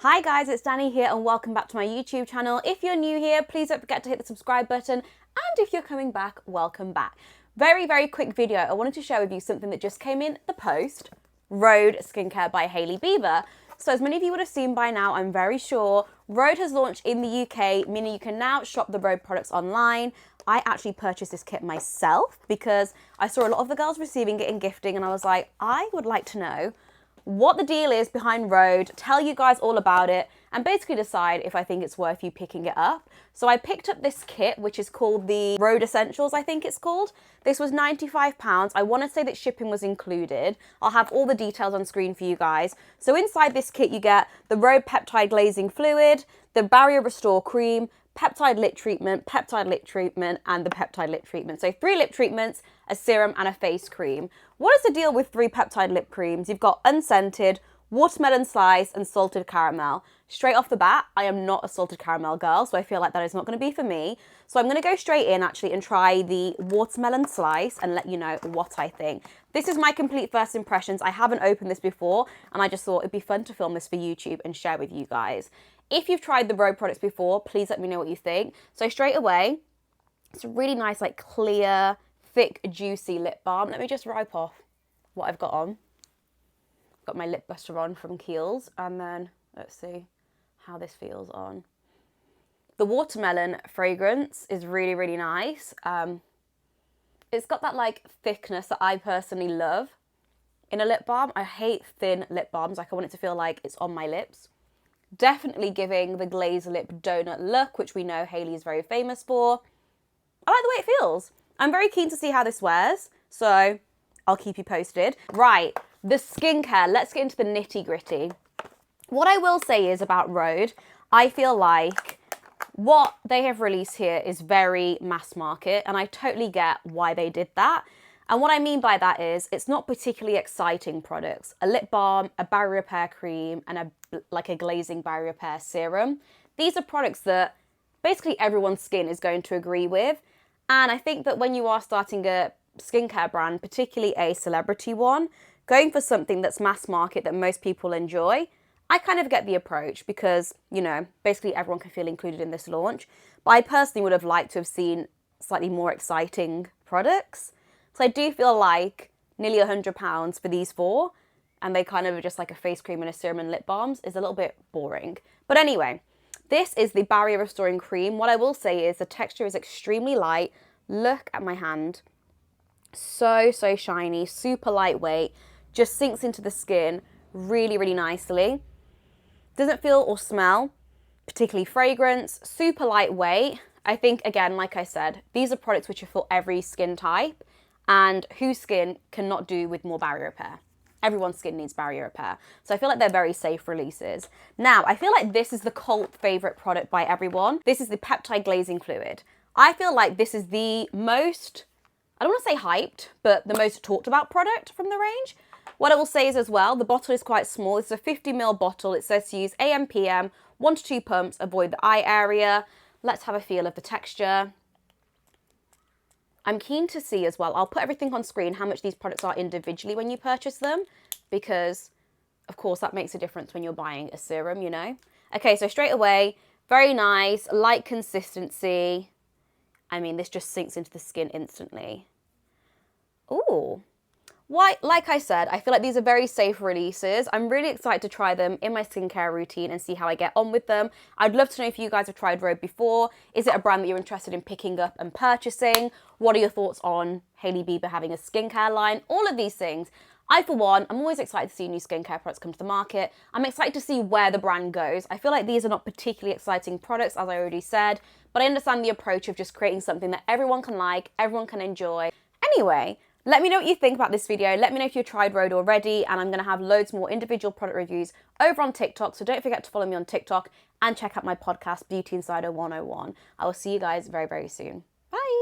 Hi guys, it's Danny here and welcome back to my YouTube channel. If you're new here, please don't forget to hit the subscribe button, and if you're coming back, welcome back. Very quick video. I wanted to share with you something that just came in the post, Rhode Skincare by Hailey Bieber. So as many of you would have seen by now, I'm very sure, Rhode has launched in the UK, meaning you can now shop the Rhode products online. I actually purchased this kit myself because I saw a lot of the girls receiving it in gifting and I was like, I would like to know what the deal is behind Rhode, tell you guys all about it, and basically decide if I think it's worth you picking it up. So I picked up this kit, which is called the Rhode Essentials, I think it's called. This was £95. I want to say that shipping was included. I'll have all the details on screen for you guys. So inside this kit, you get the Rhode Peptide Glazing Fluid, the Barrier Restore Cream, peptide lip treatment, and the peptide lip treatment. So 3 lip treatments, a serum and a face cream. What is the deal with 3 peptide lip creams? You've got unscented, watermelon slice and salted caramel. Straight off the bat, I am not a salted caramel girl, so I feel like that is not going to be for me. So I'm going to go straight in actually and try the watermelon slice and let you know what I think. This is my complete first impressions. I haven't opened this before and I just thought it'd be fun to film this for YouTube and share with you guys. If you've tried the Rhode products before, please let me know what you think. So straight away, it's a really nice, like clear, thick, juicy lip balm. Let me just wipe off what I've got on. I've got my lip buster on from Kiehl's, and then let's see how this feels on. The watermelon fragrance is really nice. It's got that like thickness that I personally love in a lip balm. I hate thin lip balms. Like I want it to feel like it's on my lips. Definitely giving the glazed lip donut look, which we know Hailey is very famous for. I like the way it feels. I'm very keen to see how this wears, so I'll keep you posted. Right, the skincare. Let's get into the nitty gritty. What I will say is about Rhode, I feel like what they have released here is very mass market, and I totally get why they did that. And what I mean by that is it's not particularly exciting products. A lip balm, a barrier repair cream, and a glazing barrier repair serum. These are products that basically everyone's skin is going to agree with. And I think that when you are starting a skincare brand, particularly a celebrity one, going for something that's mass market that most people enjoy, I kind of get the approach because, you know, basically everyone can feel included in this launch. But I personally would have liked to have seen slightly more exciting products. So I do feel like nearly £100 for these 4, and they kind of are just like a face cream and a serum and lip balms, is a little bit boring. But anyway, this is the Barrier Restoring Cream. What I will say is the texture is extremely light. Look at my hand. So shiny, super lightweight, just sinks into the skin really nicely. Doesn't feel or smell particularly fragrance, super lightweight. I think, again, like I said, these are products which are for every skin type. And whose skin cannot do with more barrier repair? Everyone's skin needs barrier repair. So I feel like they're very safe releases. Now, I feel like this is the cult favorite product by everyone. This is the Peptide Glazing Fluid. I feel like this is the most, I don't want to say hyped, but the most talked about product from the range. What I will say is as well, the bottle is quite small. It's a 50ml bottle. It says to use AM, PM, 1 to 2 pumps, avoid the eye area. Let's have a feel of the texture. I'm keen to see as well, I'll put everything on screen, how much these products are individually when you purchase them, because of course that makes a difference when you're buying a serum, you know. Okay, so straight away, very nice, light consistency. I mean, this just sinks into the skin instantly. Ooh. Why, like I said, I feel like these are very safe releases. I'm really excited to try them in my skincare routine and see how I get on with them. I'd love to know if you guys have tried Rhode before. Is it a brand that you're interested in picking up and purchasing? What are your thoughts on Hailey Bieber having a skincare line? All of these things. I, for one, I'm always excited to see new skincare products come to the market. I'm excited to see where the brand goes. I feel like these are not particularly exciting products, as I already said, but I understand the approach of just creating something that everyone can like, everyone can enjoy. Anyway, let me know what you think about this video. Let me know if you've tried Rhode already, and I'm going to have loads more individual product reviews over on TikTok, so don't forget to follow me on TikTok and check out my podcast, Beauty Insider 101. I will see you guys very soon. Bye!